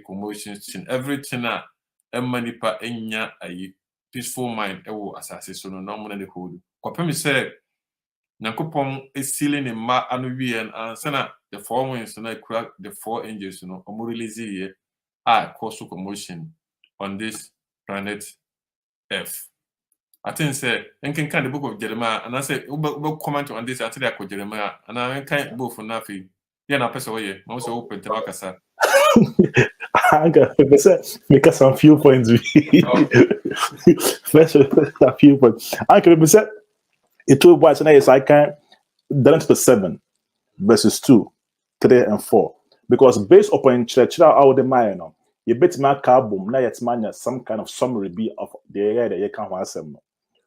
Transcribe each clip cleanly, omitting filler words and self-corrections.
commotions in everything manipa enya a peaceful mind ewo asase so no na mo na de hold kopem say Nyankopon is sealing in ma anu wie and ansana the four winds na kura the four angels no omo release here cause commotion on this planet Earth. I think say can the book of Jeremiah and I say we comment on this until I Jeremiah and I can both for nothing. Yeah, na person way. I also open to Makasa. Make some few points. First, a few points. I can represent it. Two boys and I can down to 7 verses 2, 3, and 4. Because based upon church out the mind, you bet my car boom. Now it's man some kind of summary be of the area that you can't answer.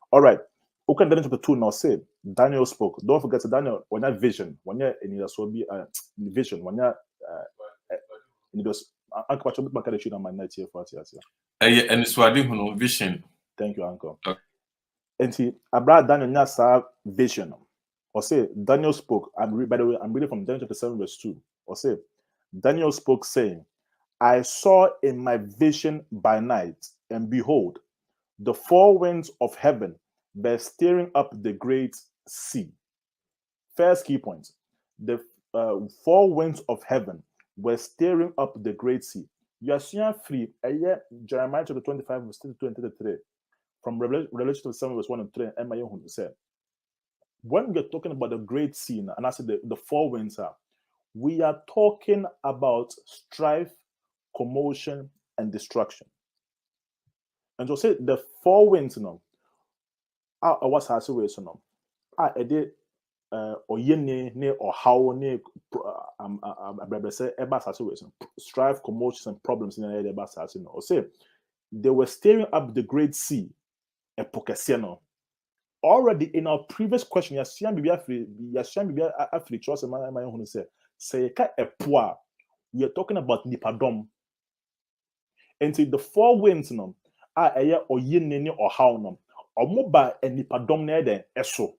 All right. Okay, then chapter 2 now say Daniel spoke. Don't forget Daniel when that vision, when you're in the so be vision, when you're in those uncle Pacho my kind of my night here for us. And it's what I vision. Thank you, uncle. Okay. And see, Abraham Daniel Nasa vision. Or say Daniel spoke. By the way, I'm reading from Daniel chapter 7, verse 2. Or say Daniel spoke, saying, I saw in my vision by night, and behold, the four winds of heaven were stirring up the great sea. First key point. The four winds of heaven were stirring up the great sea. You are seeing free Jeremiah chapter 25, verse 22 and 33. From Revelation chapter 7, verse 1 and 3, and my own said. When we're talking about the great sea, and I said the four winds we are talking about strife, commotion, and destruction. And so say the four winds, I was asking way so I did or yene ne or how ne say strife, commotions, and problems in the eba or say they were stirring up the great sea, epokesiano. Already in our previous question, Yasian Bibia Afri Charles and my own say we are talking about Nipadom. And see the four winds are a or yin or how or mobile and Nipadom near the eso.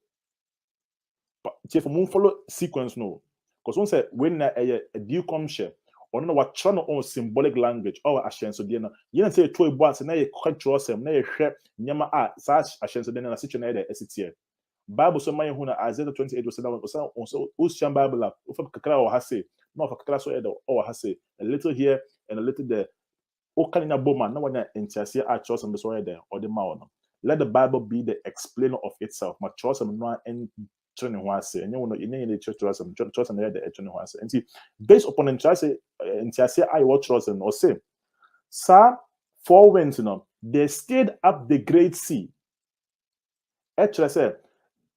But if we follow sequence no, because one said when a deal come share or no what channel on symbolic language or ashen so dinner, you don't say toy boys and a cultural sem, nay share Yama such ashen so dinner situation there as it's here. Bible so my huna Isaiah 28 was also Ocean Bible up of Kakra or Hase, not of Kakra or Hase, a little here and a little there. Okanina Boma, no one intercede at choice and the there or the Mauna. Let the Bible be the explainer of itself. My choice and no and turning one say, and you know, in any church to us and choice and the turning one say. And see, based upon intercede, I watch us and or say, sir, four winds, they stayed up the great sea. Actually, say,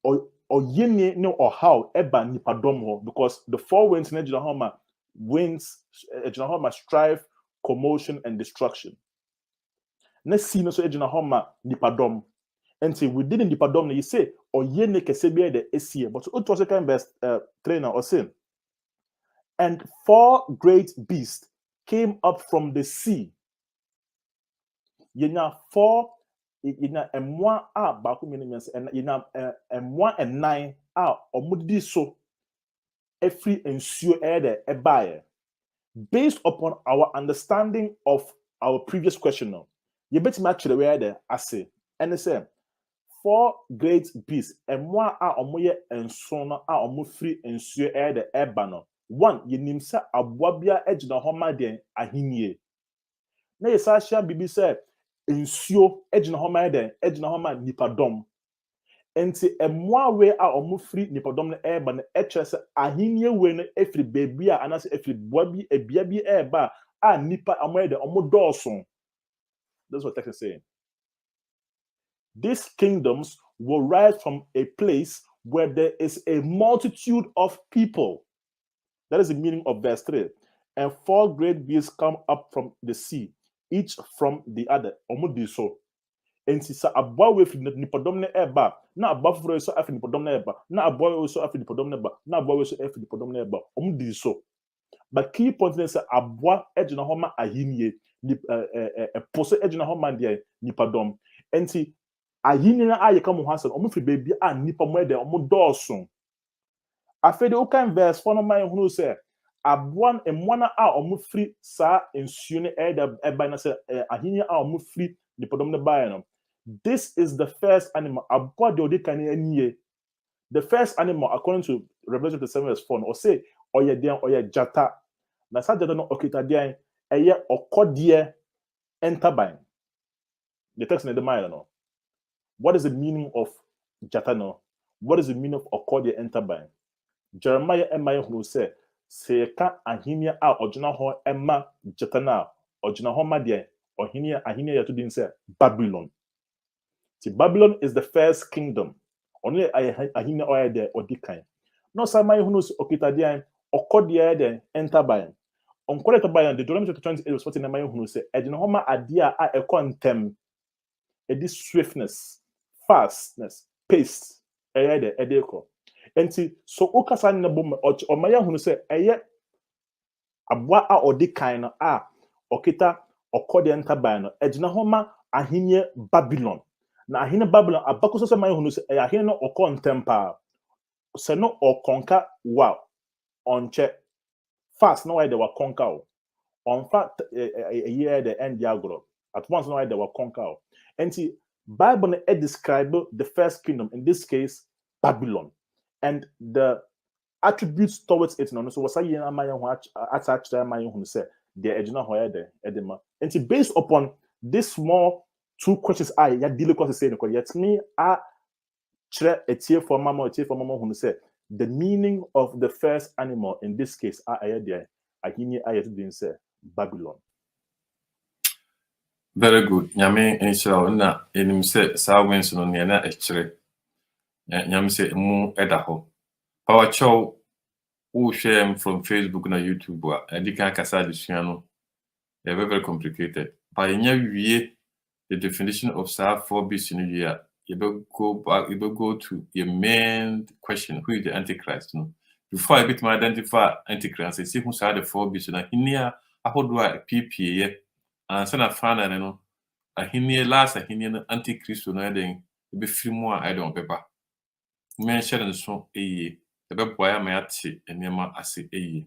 or yini no or how eba nipadom because the four winds in Ejinahoma winds Ejinahoma strife, commotion, and destruction. Let's see no so Ejinahoma nipadom. And say we didn't nipadom you say or yene kesebia the esie but it was a kind best trainer or say and four great beasts came up from the sea. Yena four yena emwa a baako means and yena emwa and 9 omudi so every ensure the ebaye. Based upon our understanding of our previous question now, you bet match the way there I say and say four great beasts emwa a omoye enso no a omo free ensure the eba no one yenimsa aboabia ejina homa den ahinie na yesasha bibi say ensuo ejina homa den ejina homa nipadom enti emwa we a omo free nipadom no eba no echese ahinie we no efri baby a anase efri boabi ebia bi eba a nipa amoye den omo dawson. That's what text is saying. These kingdoms will rise from a place where there is a multitude of people. That is the meaning of verse 3. And four great beasts come up from the sea, each from the other. Omudiso. And si sa abwa we fi nipadom ne eba, na abwa furo so afi nipadom na eba, na abwa we so afi nipadom na eba, na abwa we so afi nipadom na eba. Omudiso. But key point is abwa ejina homa ahinie, pose ejina homa de nipadom. And si ahinie na aye come hansen, omu fi baby a nipa mo de omu dawson. Afede o kan verse 4 no man who say Abuan emwana a omu free sa nsuo ne eba na se ahinya a omu free the podom ne buy no. This is the first animal. Abua de odi kan aniye. The first animal, according to Revelation 7 verse 4, or say oye dian oye jata. Na sa jata no okita dian eye okodie entaban. The text in the mind no. What is the meaning of jata no? What is the meaning of okodie entaban? Jeremiah Emma who say ka ahinia a ojina ho emma jata na ojina ho ma de ohinia ahinia ya to din say Babylon. See, Babylon is the first kingdom. Only ahinia oya de odikan. No sama who knows okita de okodie de entaban. Onkole to buy the Deuteronomy 28 verse 14 na who say ejina ho ma adia a ekontem edi swiftness, fastness, pace de edeko. Enti so ukasa na bom omaya hunu se eye abwa a odikan no a okita okode ntaban no ejina ho ma ahenye Babylon. Na ahenye Babylon abakoso se maye hunu se ahenye no okontempa se no okonka wa onche fast no why they were conquer on fact a year the end agro at once no why they were conquer. Enti Bible describe the first kingdom, in this case Babylon, and the attributes towards it. No, so what's I attached to my who say the ejuna hoya de edema. And based upon this small two questions, I ya deal with saying yet me a tier for mama who say the meaning of the first animal in this case there I didn't say Babylon. Very good. Nyame enhyira na enim se saa wins no ne na ekyire. Nyame se mu eda ho. Power chow who share from Facebook na YouTube a edika kasa de sua no very complicated. But nya wie the definition of saa 4b in here, you go back, you go to your main question, who is the Antichrist? No? Before I bit to identify Antichrist, I see who saw the 4b so na hinia ahodwa PPA and sana fana no ahinia last ahinia no Antichrist no eden be free mu a don paper. Men share nso eye ebe boya ma yate enema ase eye.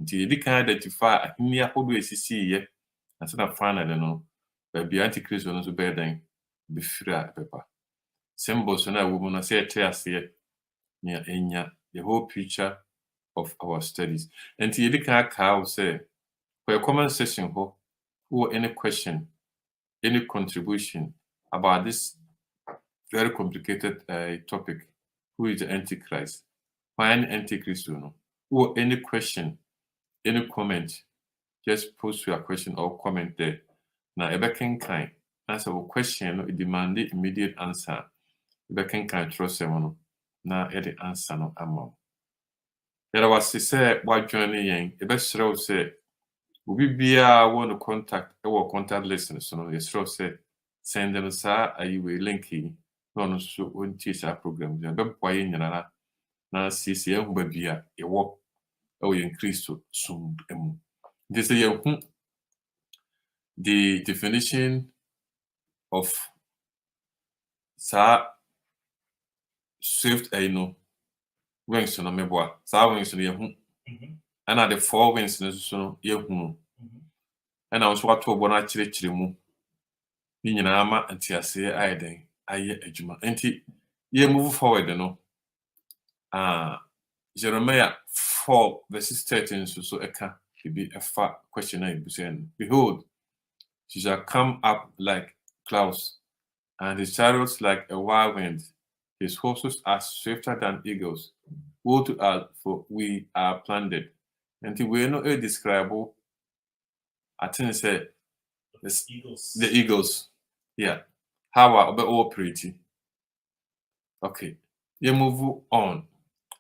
Nti edi kan identify ahinia ahodwa esisi ye and sana fana no be Antichrist no so be den be free a paper. Symbols na woman na say ase near enya the whole picture of our studies. And you can say for a comment section or any question, any contribution about this very complicated topic, who is the Antichrist? Find Antichrist or any question, any comment, just post your question or comment there. Now, a kind answer a question, it demand immediate answer. Can trust someone na the answer no amount. There was say what journey yen the best show say we be want to contact our contact listeners so no yes say send them sa ayi we linki no so on teach our program be boy nyana na sisi e ba bia e wo e increase to sum emu. This say the definition of sa swift no wings no meboa sa wings no yehu ana the four wings no so yehu ana so wato obo na kirikiri mu ni nyina ama antiase ayeden aye adwuma enti ye move forward no Jeremiah 4 verses 13 so eka be a far question I be saying behold she shall come up like clouds and his chariots like a wild wind. His horses are swifter than eagles. Woe to us, for we are plundered. And we know a describable. I think say the eagles. Yeah. How are all pretty? Okay. You move on.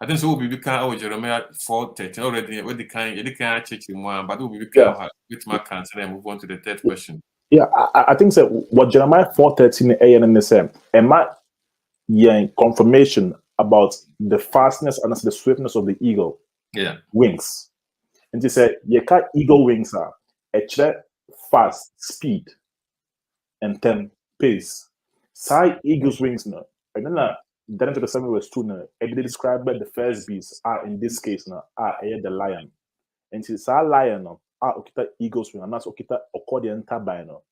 I think so. We can Jeremiah 4:13 already. What the kind? You can't check him one, but we can with my cancer and move on to the third question. Yeah, I think so. What Jeremiah 4:13 a.m. say, confirmation about the fastness and the swiftness of the eagle wings. And he said, eagle wings are a fast speed and then pace. Side eagle's wings now. And then to the 7 verse 2 now, it described the first beast in this case now the lion. And it's a lion no okita eagles wing and that's okita accordion turbine no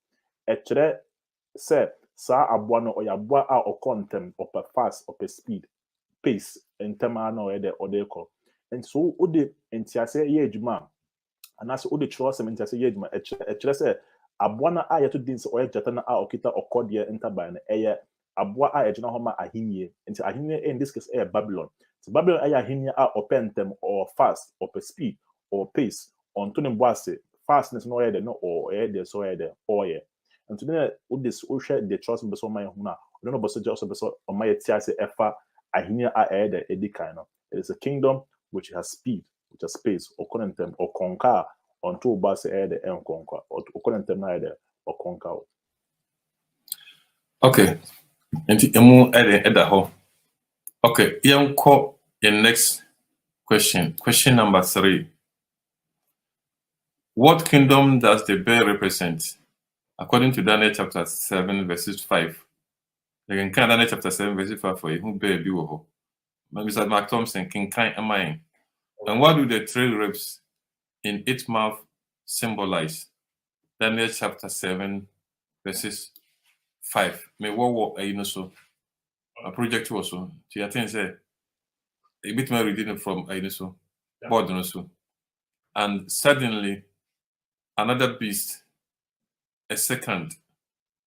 chere say sa aboa no oya aboa a okontem upper fast upper speed pace ntema na oyede odeko and so ode entiase ye adwuma anaso ode chiro asem entiase ye adwuma chere say aboa na a yeto din say oya jata na a okita accordion turbine no eye aboa a ejina ho ma ahinie nti ahinie in this case Babylon. So Babylon aya ahinie a opentem or fast upper speed or pace on to boase fastness no oyede no or oyede so oyede oye and today with this share the trust in so my huna we don't know just so on my tiase efa ahinia a the edikan no it is a kingdom which has speed which has space or content or conquer until base the en conquer or content na the or conquer. Okay, and emu eda ho. Okay, yanko the next question number 3. What kingdom does the bear represent? According to Daniel chapter 7 verses 5. Again, Daniel chapter 7 verses 5 for you who bear be wo. Mr. Mark Thompson king kind am I. And what do the 3 ribs in its mouth symbolize? Daniel chapter 7 verses 5. Me wo so a project also. To your thing say a bit more reading from so board also. And suddenly another beast, a second,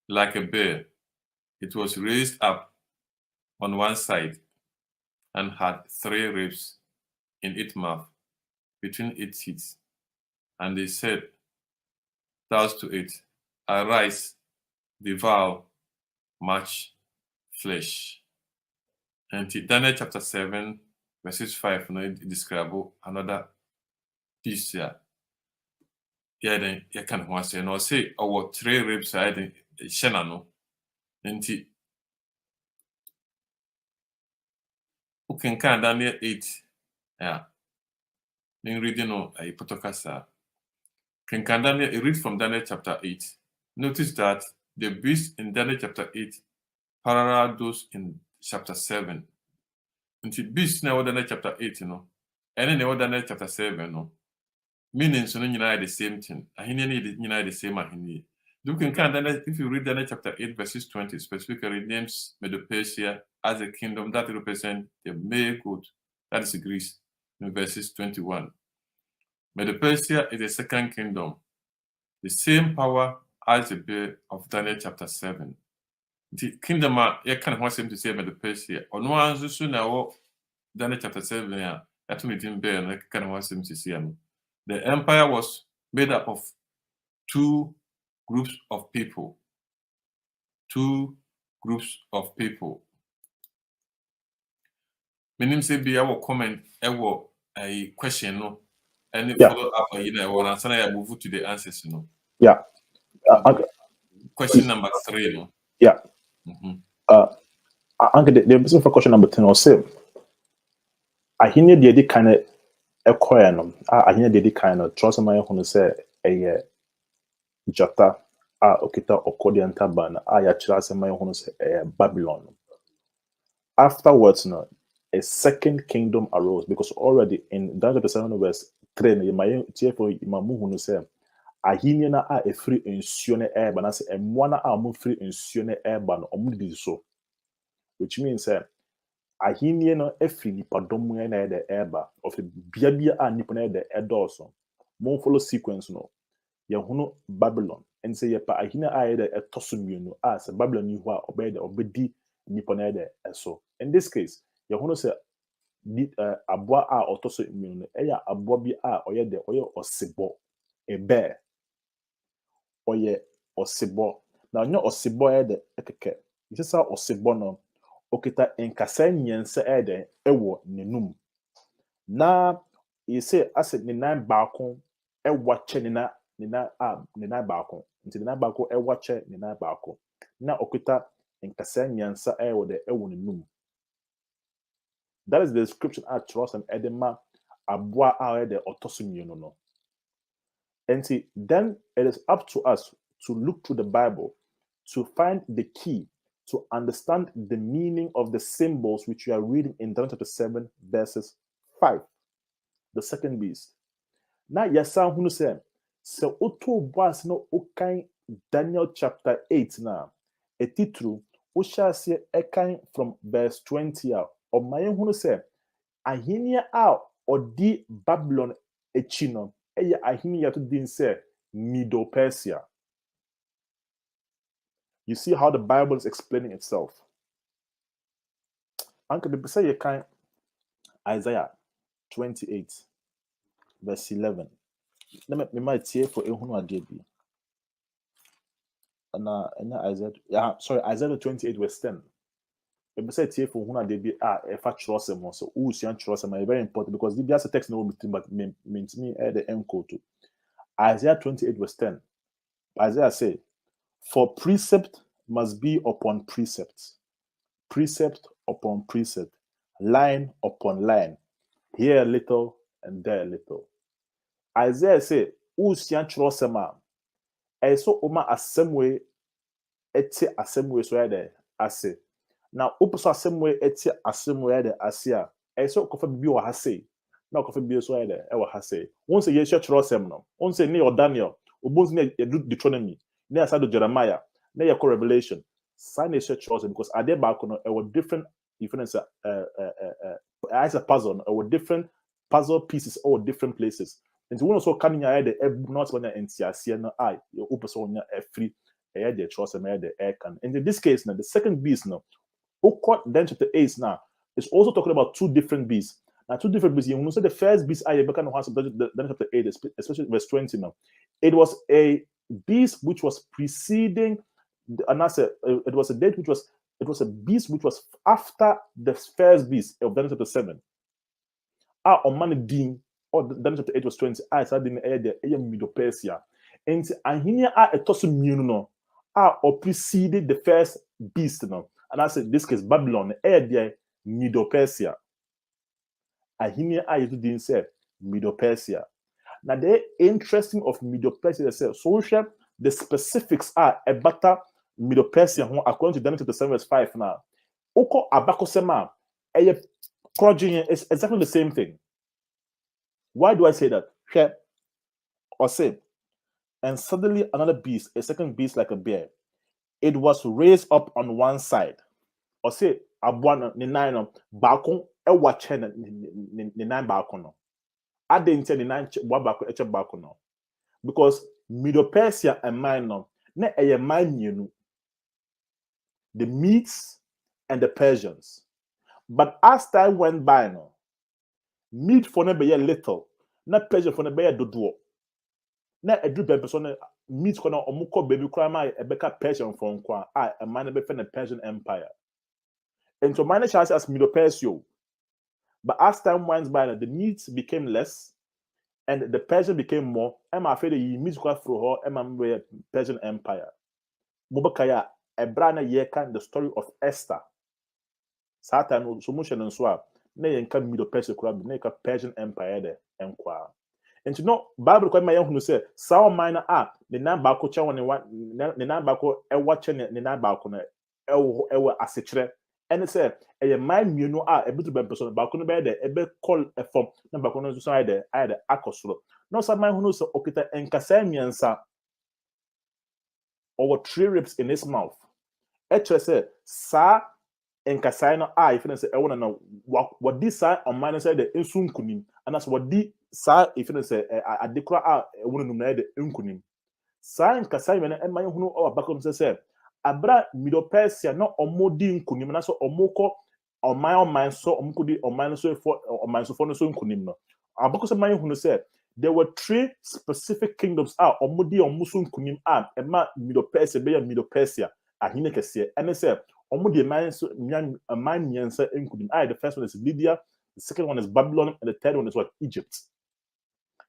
like a bear, it was raised up on one side and had 3 ribs in its mouth between its teeth. And they said thus to it, arise, devour much flesh. And Daniel chapter 7 verses 5 no describe another beast here. Yeah, then you can want say no say our 3 ribs are the shena no. And who can Daniel 8 yeah. Then reading on a potokasa. Can Daniel read from Daniel chapter 8? Notice that the beast in Daniel chapter 8 parallel those in chapter 7. And the beast now Daniel chapter 8, and then Daniel chapter 7, no. Meaning so the same thing. Ahini need the same ahini. If you read Daniel chapter 8, verses 20, specifically names Medo-Persia as a kingdom that represents the male goat, that is Greece, in verses 21. Medo-Persia is the second kingdom, the same power as the bear of Daniel chapter 7. The kingdom, you can want him to say Medo-Persia. On one soon now, Daniel chapter 7, that made him bear, and I can want him to see him. The empire was made up of 2 groups of people. 2 groups of people. Meaning say be our comment a question no and follow up or answer I move to the answers Yeah. Okay. Question number 3 no. Yeah. The person for question number 10 or say ahine de kind of ekoya no ahine de kind of trust my who say jata okita accordion taban ya kira say my who say Babylon. Afterwards no a second kingdom arose because already in Daniel 7 verse 3 you my tfo imamu who say ahine na free nsuo na eba na say emwa na mo free nsuo na eba no omudi so, which means ahine no efiri nipadom na ede eba of bia a nipa na ede edoso mo follow sequence no ye hunu Babylon and say ye pa ahine a ede etoso mienu say Babylon ni ho a obede obedi nipa na ede eso. In this case ye hunu say aboa a otoso mienu eya aboa bi a oyede osebo a bear oye osebo na onye osebo ede ekeke isesa osebo no okita nkasa nyense ede ewo nenum na yese ase ne nan baako ewache ne nan baako nti ne nan baako ewache ne nan baako na okita nkasa nyense ewo de ewo nenum. That is the description at trust and edema aboa a ede otoso mienu no. And see, then it is up to us to look through the Bible to find the key to understand the meaning of the symbols which we are reading in Daniel chapter 7 verses 5. The second beast. na yɛsan hunu sɛ woto boas no wokan Daniel chapter 8 na etitru wohyɛ aseɛ ɛkan from verse 20 a ɔma yɛhunu sɛ ahenni a ɔdi Babylon akyi no ɛyɛ ahenni a to din sɛ Medo-Persia. You see how the Bible is explaining itself. Anka bebe sɛ yɛkan Isaiah 28 verse 11. Na me might tie for ehunu adeɛ bi. Isaiah 28 verse 10. Bebe sɛ tie for ehunu adeɛ bi ɛfa kyerɛwsɛm ho so usua kyerɛwsɛm is very important because the biasa text no be but means me the encode to Isaiah 28 verse 10. Isaiah say, for precept must be upon precept, precept upon precept, line upon line, here a little and there a little. Isaiah say, usua kyerɛwsɛm a ɛso oma asɛmwe ɛte asɛmwe so yɛde ase. Na upuso asɛmwe ɛte asɛmwe yɛde ase a ɛso kofa bibi wɔ ha sei. Na kofa bibi so yɛde ɛwɔ ha sei. Won se yɛhwɛ kyerɛwsɛm no. Won se ne yɛ Daniel, obonzi ne yɛ Deuteronomy, ne asado Jeremiah, ne yɛ Revelation. Sign is kyerɛwsɛm because ade baako no ɛwɔ different different as a puzzle no ɛwɔ different puzzle pieces or different places. Nti won so kan nya yɛde ɛbu not when entiaseɛ no yɛ upuso nya free ɛyɛ de kyerɛwsɛm ɛyɛ de ɛkan. In this case now the second beast no then chapter 8 now is also talking about two different beasts. Now, two different beasts. You say the first beast I back in then chapter 8, especially verse 20 now. It was a beast which was preceding, and I said it was a beast which was after the first beast of Daniel chapter 7. On man din or Daniel chapter 8 verse 20. I said in the Medo-Persia. And here are a toss of no or preceded the first beast now. And I said, this case, Babylon, Medo-Persia. Ahinia I didn't say Medo-Persia. Now, the interesting of Medo-Persia, so the specifics are a better Medo-Persia, according to Daniel chapter 7, verse 5 now. Oko abakosema, is exactly the same thing. Why do I say that? Or say, and suddenly another beast, a second beast like a bear. It was raised up on one side. Or say, abuana ni nine balcon e watch ni nine balcon. I didn't tell the nine what balcon no. Because Medo-Persia and mine no, ne a mine you the Medes and the Persians. But as time went by no, Mede for ne be little, na Persia for ne be dodo. Na edu be person Mede kono omuko baby crime e beka Persian from kwa a man be the Persian Empire. And so minor chance as Medo-Persia. But as time went by, the Medes became less, and the Persian became more. I'm afraid the Medes got through her. I'm Persian Empire. Mubakaya Ebrana yekan the story of Esther. Satan so much and so on. Ne yenka Medo-Persia kurabi ne yenka Persian Empire de enkwa. And you know, Bible quite my young who say, Sao minor the nan bako chawan ne nan bako watching the nan bako ewa asitre. And it said, a mind you know, a bit of person about a bit call a form, number one side, I had a acoslo. No, some man who knows Okita and Cassamiansa over 3 ribs in his mouth. Actually, said, Sa and Cassino, if you say, I want to know what this side on minus side the insum kunim, and that's what the sa if you say, I declare a woman who the unkunim. Sa and Cassino and my who know our back on say. Abra Medo-Persia no omodi nkunim na so omoko oman so omukudi oman so for no so nkunim no abako se man hunu say there were 3 specific kingdoms omodi omuso nkunim ema Medo-Persia be Medo-Persia ahine kese ene say omodi man so man nyansa nkunim the first one is Lydia, the second one is Babylon, and the third one is what? Egypt.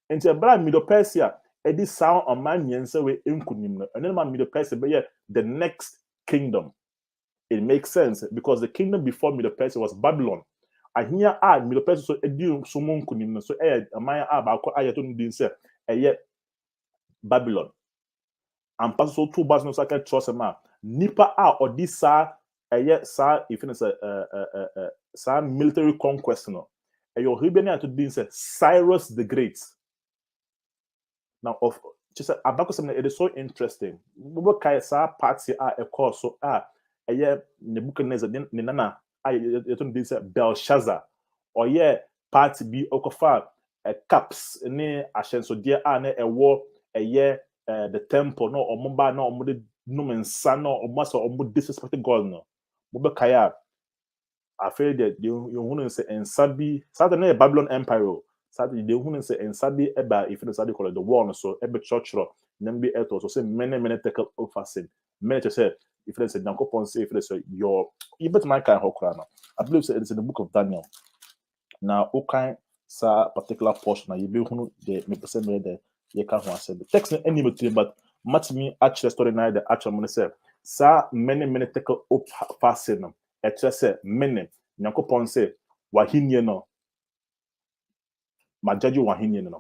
And so abra Medo-Persia Eddie sound on man yense we nkunim and then man Medo-Persia be the next kingdom. It makes sense because the kingdom before Medo-Persia was Babylon. I hear Medo-Persia so edi so nkunim so man ba ko ayato din say Babylon. And pass so 2 bars no so can trust ma nipa or this sa sa if it's sa military conquest no your rebellion to din say Cyrus the Great. Now, of just about something, it is so interesting. We can say party a course so a Nebuchadnezzar ne nana a you don't be Belshazzar or party bi okofa caps ne ashenso dia a na ewo the temple no omoba no omo no mensa no omo so omo disrespect God no mo be kaya afraid that you who say ensa bi Saturday na Babylon Empire Saturday they who say ensa bi eba if you Saturday call the war no so ebe church ro nem bi eto so say many take over sin many to say if you say Jankopon say if you say your even my kind hokra no I believe say it's in the book of Daniel. Now, okay, sa particular portion, you be who the me person me the you can't say the text any material, but much me actually story now the actual money say sa many take up passing them. It just say many. Nyankopon say wahinye no majaji wahinye no.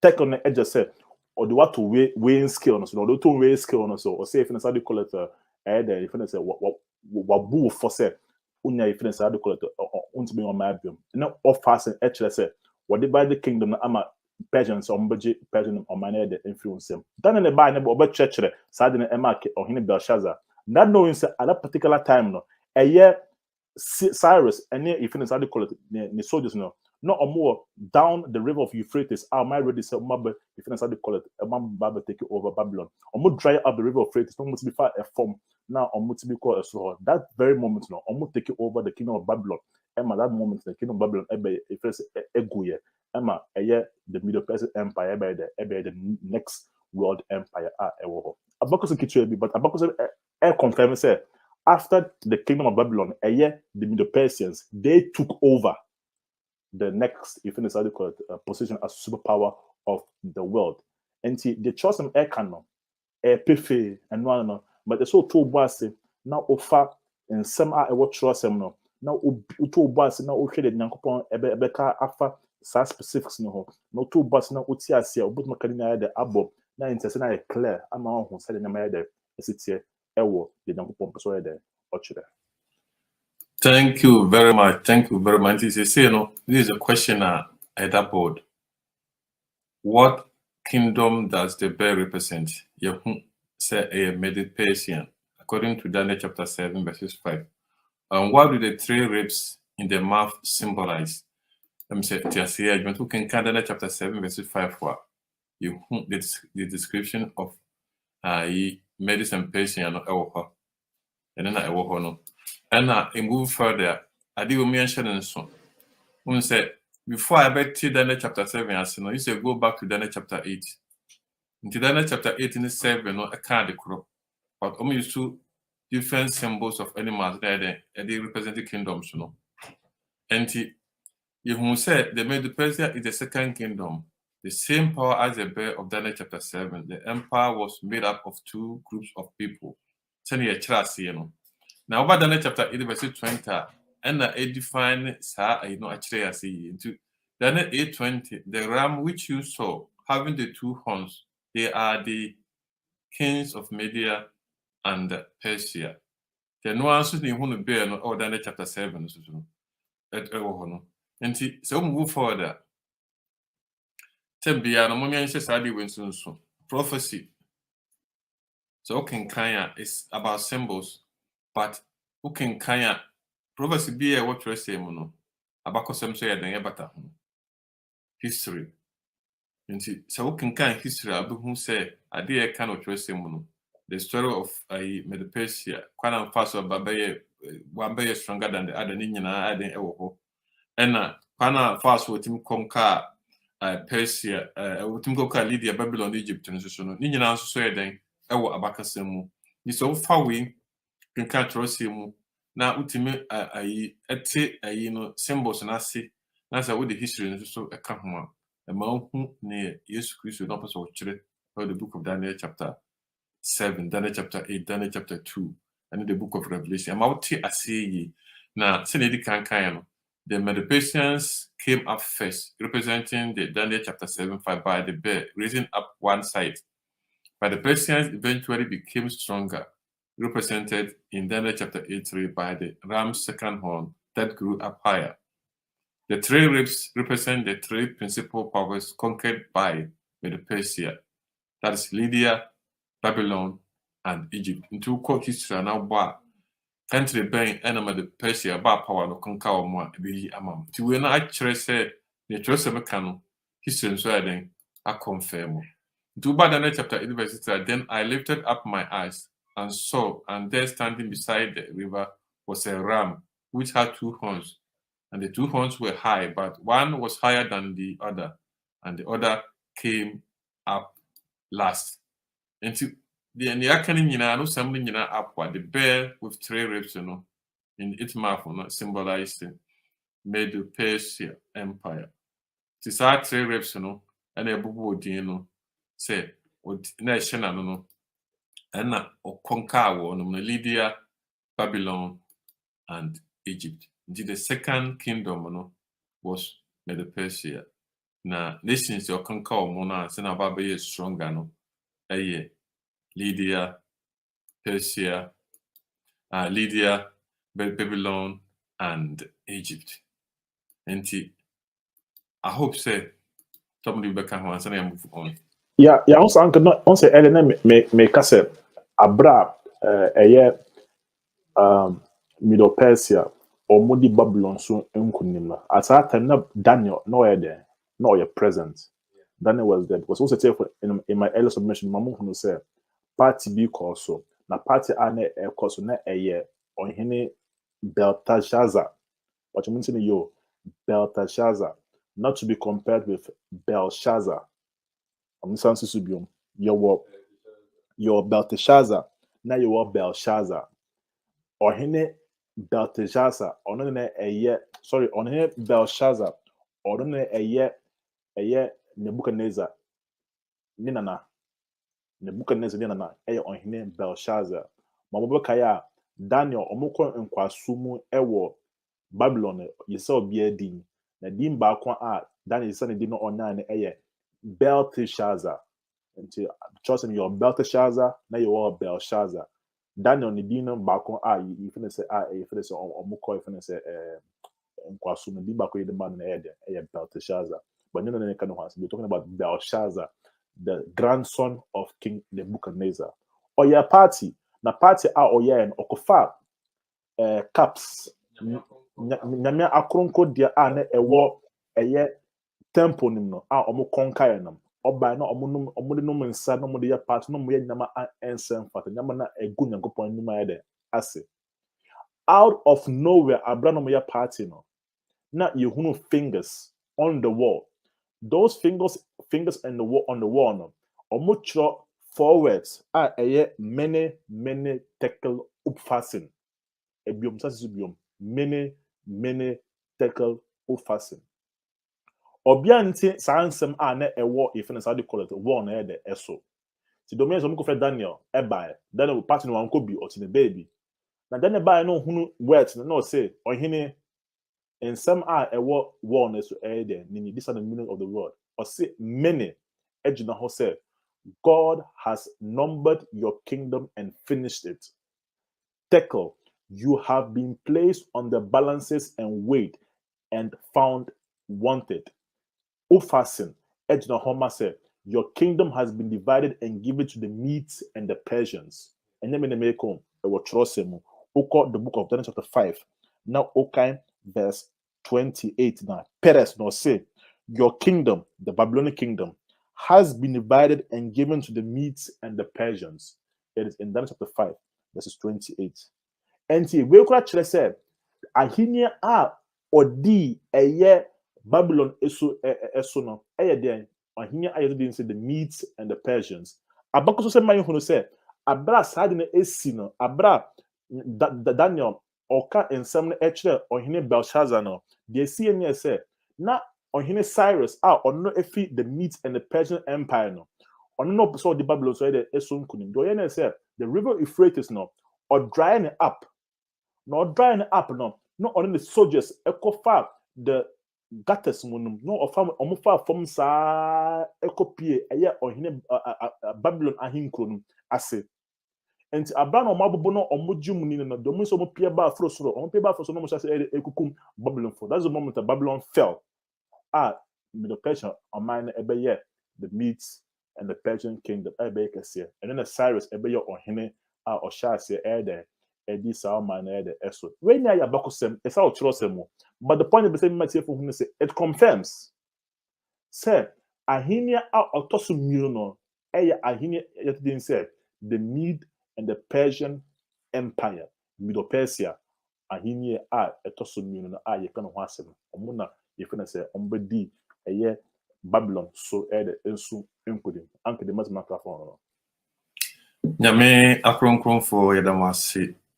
Take on the edge say or the what to weighing scale no so the to weigh scale no so or say if you say call it if you say what boo for say unya if you say call it untimi on my biom na of fasting actually say what the by the kingdom ama Persians on budget Persian on my the influence him then in the by na oba church sad na ema or him Belshazzar not knowing say at that particular time no a year Cyrus and if you say call it the soldiers no more down the river of Euphrates. My ready say if you say call it Baba take over Babylon. More dry up the river of Euphrates. No more to be far a form now. More to be called a sword. That very moment no. More take over the kingdom of Babylon. Emma that moment the kingdom of Babylon. If you say Eguye. Emma the Middle Persian Empire. The next world empire. Abakos kitwe but Abakos confirm say after the kingdom of Babylon, the Middle Persians they took over the next, if you say call it, position as superpower of the world. And see, the choice of air canon, air pefe, and no, but the so two bossy now offer and some are what trust them no. Now, two bossy now okay, the Yankopon ebeka afa sa specifics no two bossy now utia sia, but Macadina the abo, now intercession are clear, I'm on who said in the matter, as it's here, ewo, the Yankopon persuade there, or Thank you very much. Thank you very much. This is a question at that board. What kingdom does the bear represent? Say a Medo-Persian, according to Daniel chapter 7, verses 5. And what do the three ribs in the mouth symbolize? Let me say, you can Daniel chapter 7, verses 5 for you the description of Medes and Persian and then I walk on. And I move further. I did mention so. When say before I bet to Daniel chapter 7, as you say go back to Daniel chapter 8. Into Daniel chapter 8 in 7, no, I can't crop. But only used to different symbols of animals there, and they represent the kingdoms, you know. And you say the Medo-Persia is the second kingdom, the same power as the bear of Daniel chapter 7. The empire was made up of two groups of people. Now, over Daniel chapter 8, verse 20, and I define actually I see into Daniel 8:20, the ram which you saw having the two horns, they are the kings of Media and Persia. The nuances in whom bear no Daniel chapter 7. And so move forward. Tebia no mommy says Sadi Winston so prophecy. So Kenya is about symbols, but Kenya prophecy be a what you say mono. Abakosem say then ebata history. And so Kenya history abu who say ade kind of say mono. The story of Medo-Persia, Kwana Faso Babaye one bay stronger than the other Nina adding ewo. And Kwana Faso Tim Conquer Persia, Tim Conquer Lydia, Babylon, Egypt, and so on. Nina so then ewo abakasemu. Ni so far we can trust him. Now ultimate symbols and I see that's with the history and so a come a man who near Jesus Christ not person or the book of Daniel chapter 7, Daniel chapter 8, Daniel chapter 2, and the book of Revelation. I'm out here I see ye. Now Senedi Kankayano. The Medo-Persians came up first, representing the Daniel chapter 7, 5 by the bear, raising up one side. But the Persians eventually became stronger, represented in Daniel chapter 8:3 by the ram's second horn that grew up higher. The three ribs represent the three principal powers conquered by Medo-Persia. That is Lydia, Babylon, and Egypt. Into court history now bar country bang enema Medo-Persia bar power no conquer or more be among. To when I say the trust of mechano, history and so I confirm. To Daniel chapter 8 verse 6, then I lifted up my eyes and saw, and there standing beside the river was a ram which had 2 horns, and the 2 horns were high, but one was higher than the other, and the other came up last. And to the Akanin Yina, no something Yina upward, the bear with 3 ribs, in its mouth, symbolized Medo-Persia Empire. To say 3 ribs, and a bubu, say, na shena no and na conquer no Lydia, Babylon, and Egypt. The second kingdom no was Medo-Persia. Na nations your conquer mona sena baba is stronger no Lydia, Persia, Lydia, Babylon, and Egypt. And I hope say somebody back and move on. Yeah, also onse Elena me kase abra Medo-Persia or Modi Babylon so nkunim. At that time na Daniel no there, no your present. Daniel was there because also in my earlier submission mamu hunu say party B so na party a na so na Ohene Belteshazzar. What you mean to yo Belteshazzar, not to be compared with Belshazzar. I'm listening to Subium. Your Belteshazzar, now you are Belshazzar. Ohene Belteshazzar, Ohene Belshazzar, Ohene Nebuchadnezzar. Ninana. Nebuchadnezzar Ninana, Ohene Belshazzar. Mamobokaya, Daniel, Omoko and Kwasumu, Ewo, Babylon, yourself be a din. Na din bakwa a Daniel is saying, did not on Belteshazzar. Until trust in your Belteshazzar, now you are Belshazzar. Daniel ni dino bako you finish say you finish omukọ you finish say nkwasu no di bako the man na Belteshazzar. But no kind of ones. We're talking about Belshazzar, the grandson of King Nebuchadnezzar. Or your party, na party and okofa caps nyame akronko dia na ewo temple nim no omo konkae nam oba na omo no nsa no mo de ya part no mo ya nyama ensem fata nyama na egu nyankopon nim ayede ase. Out of nowhere Abraham mo ya party no na yehunu fingers on the wall. Those fingers on the wall no omo chro forwards many tekel upfasen ebiom sasibiom many tekel upfasen. Obianti sansem na ewo ifene sa de call it war na de eso. Ti domain so mko Daniel ebae Daniel party no wanko bi oti ne baby. Na Daniel bae no hunu words no say ohene ensem ewo war na so de nini this is the meaning of the word. Or say many ejina ho say God has numbered your kingdom and finished it. Tekel, you have been placed on the balances and weighed and found wanted. Ufasin, Ejna Homa said, your kingdom has been divided and given to the Medes and the Persians. And then in the Mekom, the book of Daniel chapter 5. Now, okay, verse 28. Now, Perez no say, your kingdom, the Babylonian kingdom, has been divided and given to the Medes and the Persians. It is in Daniel chapter 5, verses 28. And see, we could say, Ahinia odi eye Babylon eso no den ahinya ayedin say the Medes and the Persians. Abakoso say man hunu say abra sade na esi no abra Daniel oka ensem na ekire ohene Belshazzar no de esi ene say na ohene Cyrus ono efi the Medes and the Persian empire no ono no so the Babylon so de eso nkunim do ye say the river Euphrates no or drying it up no on the soldiers ekofa the gutters munum no ofam omofa from sa ekopie eye ohine Babylon ahinkronum ase enti Abraham omabobo no omojum ni no do so omopie ba afrosoro no mo say ekukum Babylon for. That's the moment that Babylon fell. Medo-Persia on mine ebeye the Medes and the Persian kingdom. And then the Cyrus, your ohene, or Shas, there. Edi saa man na the eso. When you are bakusem, it's our trosemo. But the point of the same material for whom say it confirms. Say ahinia out otosu no. Ahinia yet said the Mede and the Persian Empire, Medo-Persia. Ahinia otosu no ye kan ho asem. Omuna ye fin say ombedi Babylon so the ensu enkudi. Anke the mas microphone. Nyame akronkronfo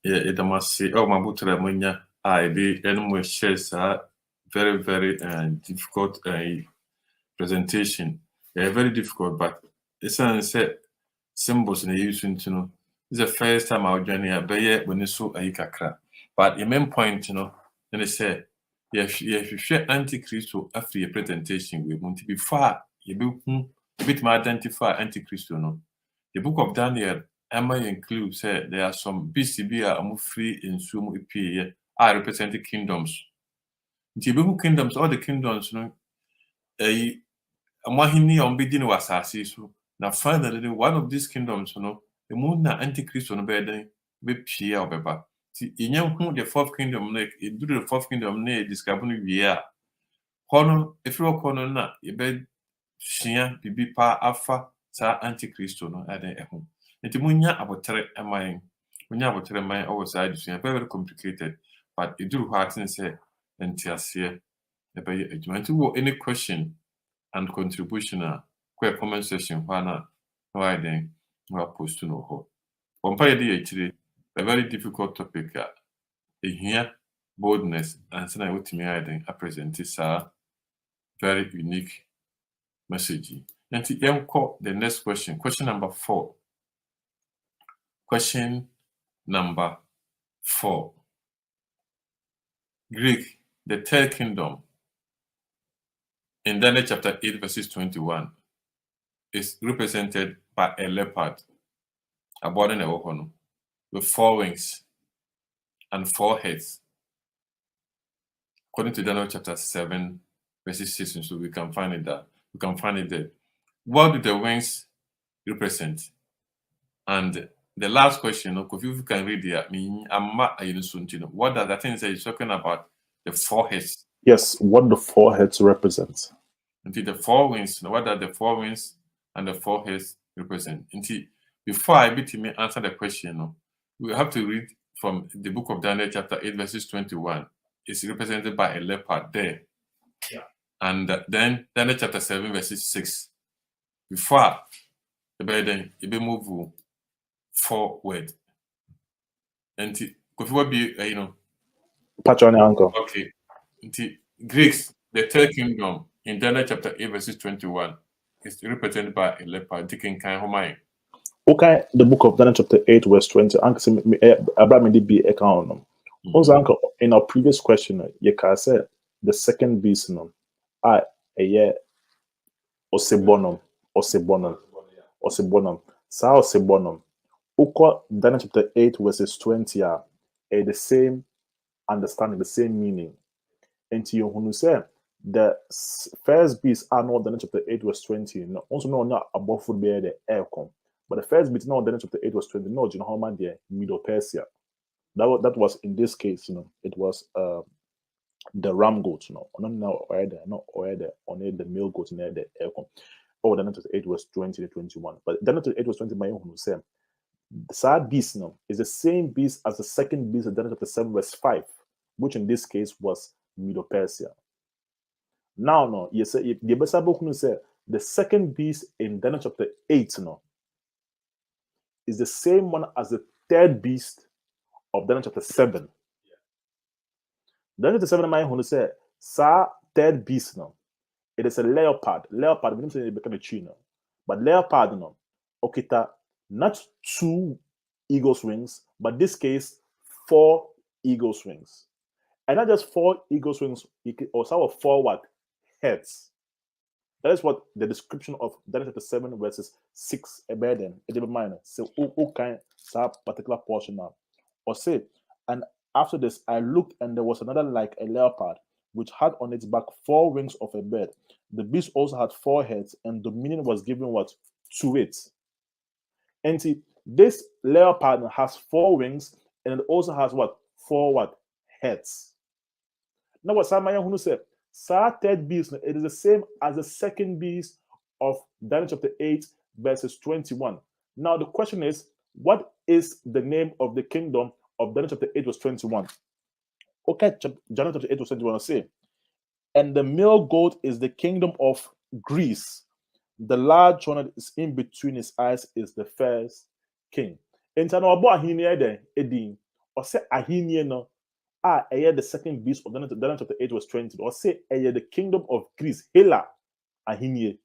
yedamase oh mabutra munya ebi enum share sa very very difficult presentation. Very difficult, but it's an symbols in the use into no. It's the first time I'll join here, but yeah, when you saw a kakra. But the main point, then they say, if you share Antichrist after your presentation, we want to be far, you be a bit more identify Antichrist, no. The book of Daniel, Emma include say there are some BCB free in Sumu EP are representing kingdoms. The book kingdoms, all the kingdoms, no, Amahini on bidin was so. Now finally, one of these kingdoms, the moon na Antichrist on bed, be Pia or Beba. See, in young the fourth kingdom, it do the fourth kingdom, discarbon via. Corner, if you are corner na, you bed Shia, Bibi pa Alpha, Sa Antichrist, no, at the home. And the munya about a mine. When you have a mine overside, very complicated, but it do hard and say, and tears here. Any question and contribution quite comment section why then we are post to know how. Compare the a very difficult topic here boldness and then what me I present is a very unique message. And to call the next question, question number 4. Question number 4. Greek, the third kingdom. In Daniel chapter 8, verses 21, is represented by a leopard, a body with 4 wings and 4 heads. According to Daniel chapter 7, verses 6, so we can find it there. We can find it there. What do the wings represent? And the last question, if you can read there, what does that thing say? It's talking about the 4 heads. Yes, what the 4 heads represent. Until the 4 wings, what are the 4 wings and the 4 heads represent? Until before I me answer the question, we have to read from the book of Daniel chapter 8, verses 21. It's represented by a leopard there. Yeah. And then Daniel chapter 7, verses 6. Before the then it be move forward. And if you be Patron uncle. Okay. Until Greeks, the third kingdom in Daniel chapter 8, verses 21 is represented by a leopard taking kind of mind. Okay, the book of Daniel chapter 8, verse 20. Uncle Abraham did be account. Also, uncle, in our previous question, you can say the second beast, a year Osebonum. Sa Osebonum. Uko Daniel chapter 8, verses 20 are the same understanding, the same meaning. And to you say the first beast are not Daniel chapter 8, verse 20. No, also not above food bear the aircom. But the first beast not Daniel chapter 8, verse 20. No, you know how much the Medo-Persia. That was in this case, it was the ram goat, on the male goat near the aircom. Oh, Daniel chapter 8, verse 20 to 21. But Daniel chapter 8, verse 20, my own say the sad beast is the same beast as the second beast of Daniel chapter 7, verse 5, which in this case was Medo-Persia. Now, yes, if the Bible say the second beast in Daniel chapter 8 is the same one as the third beast of Daniel chapter 7. Daniel chapter 7, my own say, third beast it is a leopard. Leopard means it become a tree now. But leopard okita not 2 eagle's wings, but this case 4 eagle's wings. And not just 4 eagle's wings, it can also have 4 what? Heads. That is what the description of Daniel chapter 7 verses 6 about them. It will mind. So who can that particular portion now? Or say, and after this I looked and there was another like a leopard which had on its back 4 wings of a bird. The beast also had 4 heads, and dominion was given what? To it. And see, this leopard has 4 wings, and it also has what? 4 what? Heads. Now what Samaya Hunu said, third beast, it is the same as the second beast of Daniel chapter 8, verses 21. Now the question is, what is the name of the kingdom of Daniel chapter 8, verse 21? Okay, Daniel chapter 8, verse 21 say, and the male goat is the kingdom of Greece. The large one that is in between his eyes is the first king. And so now Edin, or say ahinie no, the second beast of Daniel chapter 8, verse 20, or say the kingdom of Greece, Hela ahinie.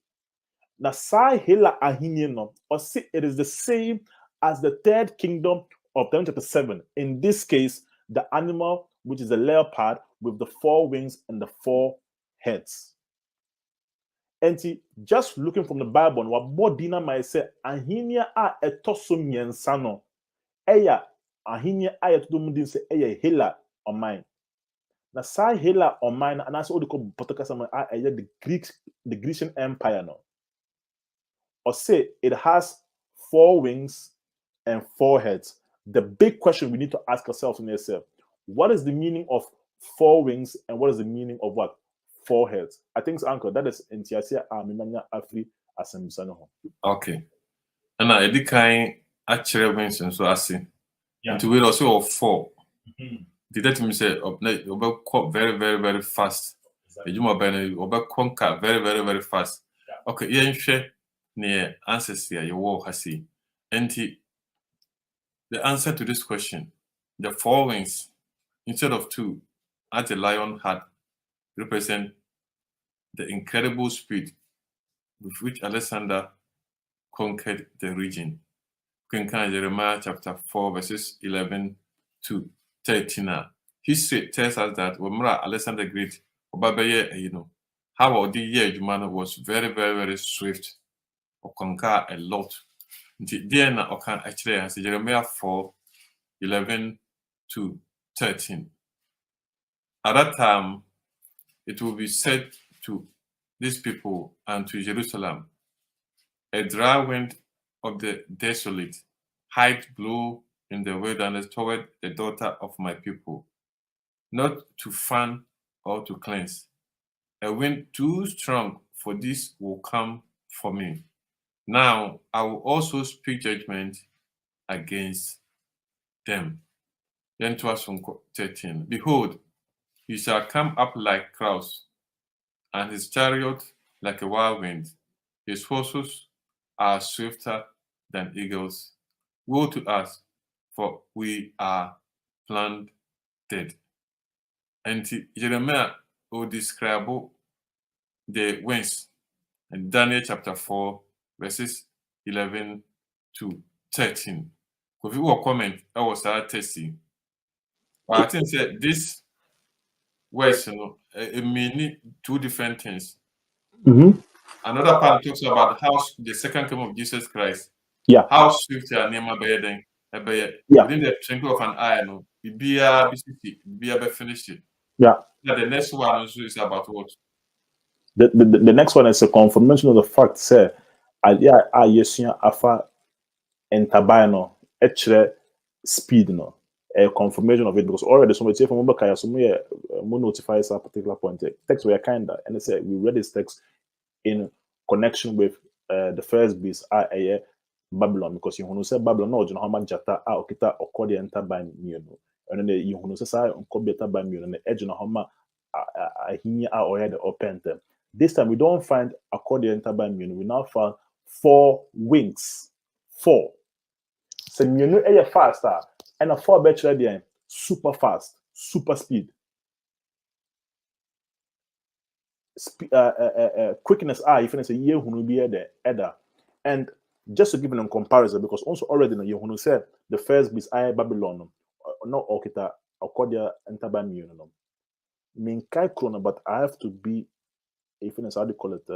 Now, Sai Hela ahinie no, or say it is the same as the third kingdom of Daniel chapter 7. In this case, the animal, which is a leopard with the 4 wings and the 4 heads. And just looking from the Bible, what Bodina might say, ahinia a etosum yensano, eya ahinia a etomudin say eya Hela on mine. Now, Sai Hela on mine, and that's what they call Potokasama the Grecian Empire no. Or say it has 4 wings and 4 heads. The big question we need to ask ourselves in yourself: what is the meaning of 4 wings and what is the meaning of what? 4 heads. I think, Uncle, that is in Tiasia Amimanya Afri Asembisano. Okay. And I did kind actually wings and so I see. And to wait also of 4. Did that mean say about very, very, very fast. You might be over conquer very, very, very fast. Okay, yeah, share near answers here, your war has see. And the answer to this question, the 4 wings instead of 2, as the lion had, represent the incredible speed with which Alexander conquered the region. Jeremiah chapter 4, verses 11 to 13. History tells us that when Alexander the Great, how the year was very, very, very swift or conquer a lot. Then actually has Jeremiah 4, 11 to 13. At that time, it will be said to these people and to Jerusalem, a dry wind of the desolate, height blew in the wilderness toward the daughter of my people, not to fan or to cleanse. A wind too strong for this will come for me. Now I will also speak judgment against them. Then to us from 13. Behold, he shall come up like clouds, and his chariot like a wild wind. His horses are swifter than eagles. Woe to us, for we are planned dead. And Jeremiah will describe the winds in Daniel chapter 4, verses 11 to 13. If you will comment, I was testing. But I think that this words, it mean 2 different things. Another part talks about how the second coming of Jesus Christ. Yeah. How swift are Nema Bayden? Within the twinkle of an eye, no, be finished it. Yeah. The next one also is about what? The next one is a confirmation of the fact, say, yes, afa entabino, speed, no, a confirmation of it, because already so much from Mobakaya, so we notify us a particular point. Text we are kind of, and they say we read this text in connection with the first beast, Babylon, because you say Babylon, no, you know how much jata, okita, okodi, enter by me, and then you say, unkobeta by me, and the edge of Homa, here are already opened them. This time we don't find accordion enter by me, we now find 4 wings. 4. So you a faster, and a 4 better than super fast, super speed. Quickness if it's a year who will be there, and just to give them a comparison, because also already in the year who said the first beast Babylon, no okita accordia enter by me, Minkai chrono, but I have to be if how do you call it?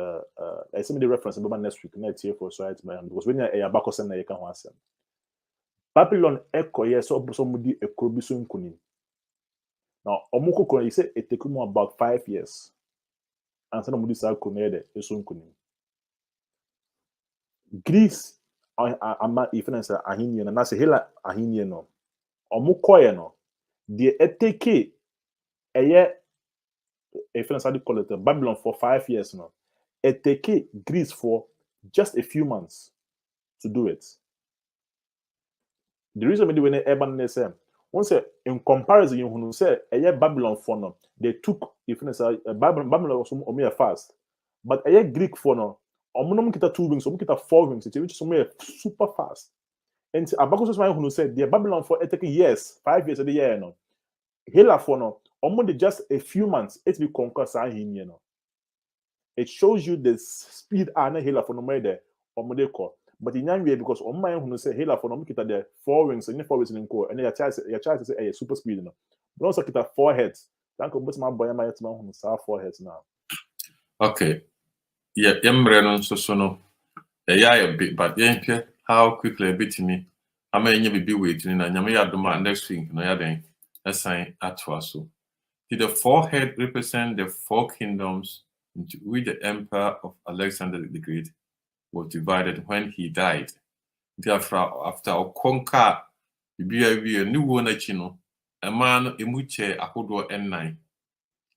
I send me the reference about next week, next year for so it's my because when you're back or send you can answer. Babylon echo yes, so somebody a krobi so nkuni. Now, Omukoko, he said it took him about 5 years. And some of this are connected. Greece, I'm not even as a Ahinian, and that's a hela Ahinian. Omukoye no, the eteke a year, if I call it Babylon for 5 years now. Eteke Greece for just a few months to do it. The reason we do when Eban say, once in comparison, you say a year Babylon for no, they took if Babylon was only fast, but a year Greek for no, omunum kita 2 weeks, kita 4 weeks, which is super fast. And Abakus who said the Babylon for it taking years, 5 years a year no. Hela for no, only just a few months, it will conquer Sahin, you know. It shows you the speed and Hela for no matter or but in any way, because on my who say Hela for no kita the 4 wings and 4 wings in core, and your child to say a super speed, no. But also kita 4 heads. Thank you, but my boy, my who say 4 heads now. Okay. Yeah, Yamrenon so no. Yeah, a bit, but yeah, how quickly a bit to me. I may be waiting and Yamaya Duma next week, no, yadding, a sign at so. Did the 4 head represent the 4 kingdoms into which the empire of Alexander the Great was divided when he died? Therefore, after a conquer, be a new one, a man, a muche, a hodo N9,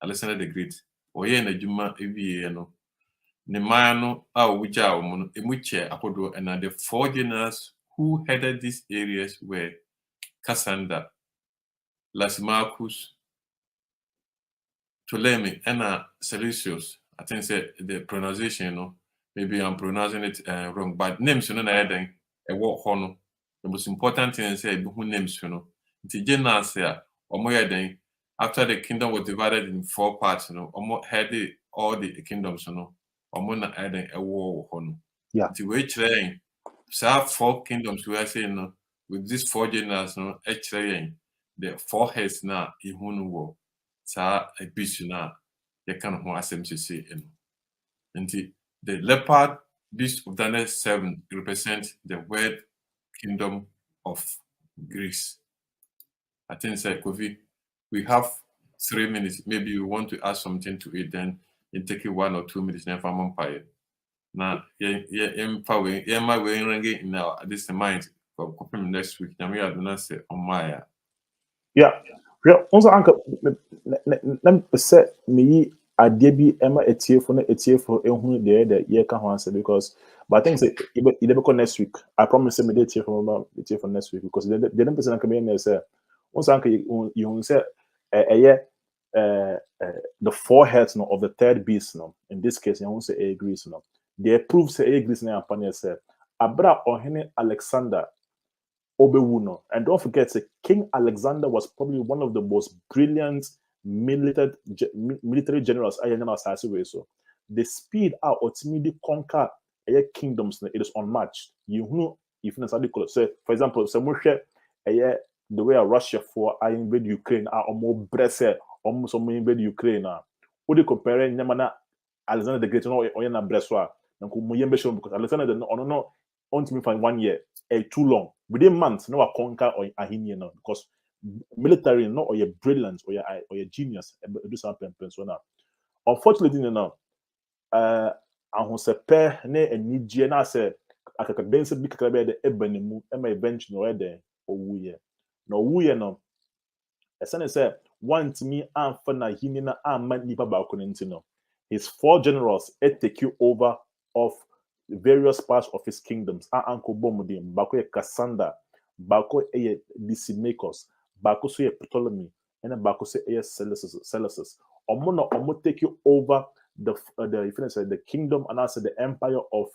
Alexander the Great, or yen a juma, a no. Nemano, our Wija, a muche, a hodo, and the 4 generals who headed these areas were Cassander, Lysimachus, Ptolemy, and Seleucus. I think the pronunciation, you know, maybe I'm pronouncing it wrong, but names, you know, a war honor. The most important thing is who names, you know. The general say, after the kingdom was divided in 4 parts, you know, almost had all the kingdoms, you know, almost adding a war honor. Yeah. The way train, so 4 kingdoms, we are saying, you know, with these 4 generals, you know, actually, the 4 heads now, in who war. Sa a beast na you can ho asem say and the leopard beast of Daniel 7 represent the word kingdom of Greece. I think Kofi, we have 3 minutes. Maybe you want to add something to it, then it take you 1 or 2 minutes then from umpire. Now my way ringing now this mind for next week. Now we are gonna say on my Yeah. Also, uncle, let me say me adeɛ bi ɛma etiefo ehunu deɛ yɛka ho answer because but I think say it be next week. I promise me the etiefo next week because the next person come in say also uncle you say the 4 heads of the 3rd beast no in this case you want say Greece no they prove say Greece na apane say abra ohene Alexander Obewuno. And don't forget, King Alexander was probably one of the most brilliant military generals I ever so the speed out ultimately conquer kingdoms it is unmatched. You know, if you say, for example, the way Russia for I invade Ukraine are almost Bresse, almost invade Ukraine. Would you compare Yamana Alexander the Great or Yana Bressois? Because Alexander no only find 1 year too long. Within months, no conquer or Ahinian because military no or you're brilliant or you're genius do something so now. Unfortunately, now I who say pair ne and need na say aka bense bi kakra be de ebanimu e ma bench no ede owuye no esane say want me amfa na hini na amma nipa ba ko no his 4 generals take you over of various parts of his kingdoms. Uncle Bomudim, Bako Cassander, Bako Lysimachus, Bako so Ptolemy, and Bako so Seleucus. Omo take you over the kingdom and also the empire of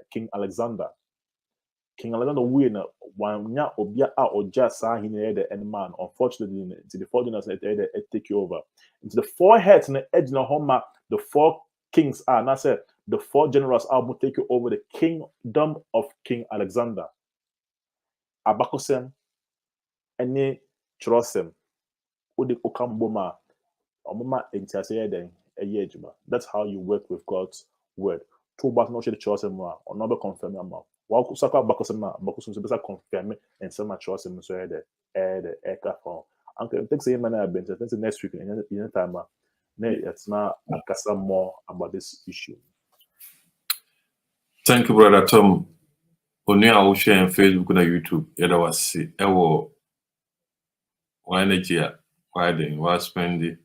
King Alexander. King Alexander win one ya obia or just the end man. Unfortunately, to the 4 generals take you over. Into the 4 heads and the edge na homa, the 4 kings are now said the 4 generals are will take you over the kingdom of King Alexander. Abakosem any Chorosem Udi Okamboma Omama Intiaseden a yejuma. That's how you work with God's word. 2 but not Chorosem or not confirm your mouth. While Saka Bakosema, Bakosum confirm and some Chorosem so the air the aircraft. Okay, thanks a man I've been since next week in time. It's not a more about this issue. Thank you, Brother Tom. Only I will share on Facebook and YouTube. It was energy why then was spending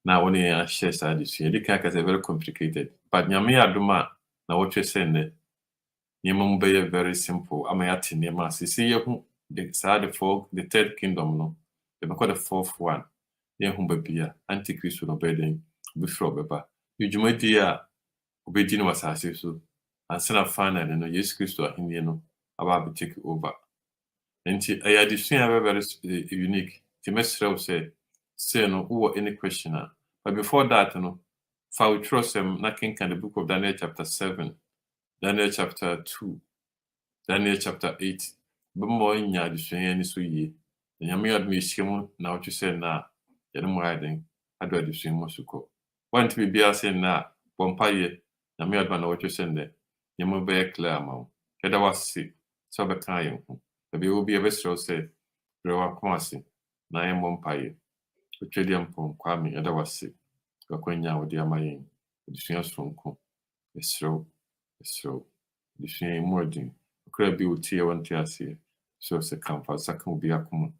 now only I share side this year. The cake is very complicated. But Nyame Aduma now what you're saying there. Nyame be very simple. I'm at Nyama. See you the side the third kingdom no. They call the fourth one. They baby Antichrist no bedding before beba. You jumedia obedient was so. And sen finally no Jesus Christ ahinde no about to take over. Nti I addition very unique. The message say no who any questioner. But before that no for we trust him na can the book of Daniel chapter 7, Daniel chapter 2, Daniel chapter 8. Bemo nya addition any so ye. Nyame admission na what you say na ye no hiding ado addition mo suko. Want to be say na bompaye nyame adma na what you say there. Nyame be clear ma. Keda wasi so be kan yen ho. Be will be a vessel say rewa kwase na yen bompaye. Otwediam pon kwame eda wasi. Gakwanya wodi amayen. Addition sonko. Esro. Addition modin. Okra bi utie wonte ase. So se kamfa saka obi akoma.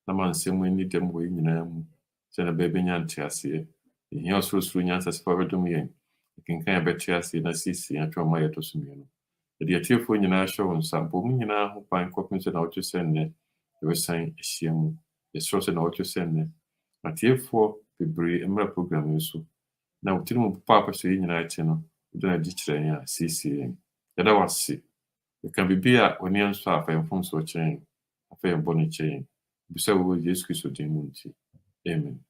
Na man nsem ani dem wo nyina mu. Se na be benya nte ase. Ihe osoro nyansa se fa bedom yen. Kinkan beti ase na sisi atwa ma yeto sumieno. The atiefo nyina show nsam bo mu nyina ho pan kopin se na otu senne. We san ehyiamu. Esro se na otu senne. Atiefo bebre emra program nso. Na otiri mu papa so nyina ate no. Do na dikyerɛ ya sisi. Yada wase. It can be a onion swap and phone so chain. A fair bonnet chain. Besides, Jesus Christ, Amen.